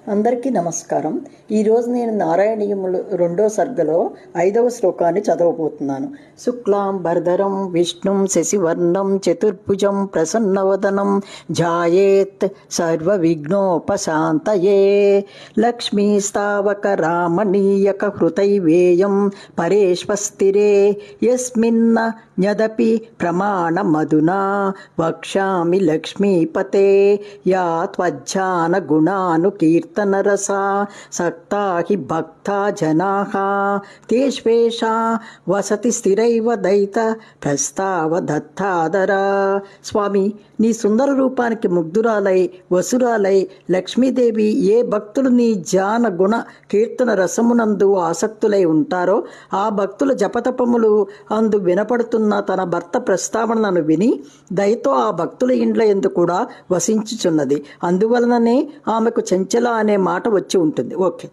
అందరికీ నమస్కారం. ఈరోజు నేను నారాయణీయములు 2వ సర్గలో 5వ శ్లోకాన్ని చదవబోతున్నాను. శుక్లాం భరధరం విష్ణుం శశివర్ణం చతుర్భుజం ప్రసన్నవదనం ధ్యాయేత్ సర్వవిఘ్నోపశాంతయే. లక్ష్మీస్తావక రామణీయక హృతైవేయం పరేష్వస్థిరే యస్మిన్న న్యదపి ప్రమాణమధునా వక్ష్యామి లక్ష్మీపతే. యా త్వజ్జాన గుణాను కీర్తనరసా సక్తా హి భక్తా జనాః తేష్వేషా వసతి స్థిరైవ దైత ప్రస్తావదత్తాదరా. స్వామి, నీ సుందర రూపానికి ముగ్ధురాలై వసురాలై లక్ష్మీదేవి ఏ భక్తులు నీ జాన గుణ కీర్తన రసమునందు ఆసక్తులై ఉంటారో ఆ భక్తుల జపతపములు అందు వినపడుతున్న తన భర్త ప్రస్తావనను విని దయతో ఆ భక్తుల ఇండ్ల యందు కూడా వసించుచున్నది. అందువలననే ఆమెకు చెంచల అనే మాట వచ్చి ఉంటుంది. ఓకే.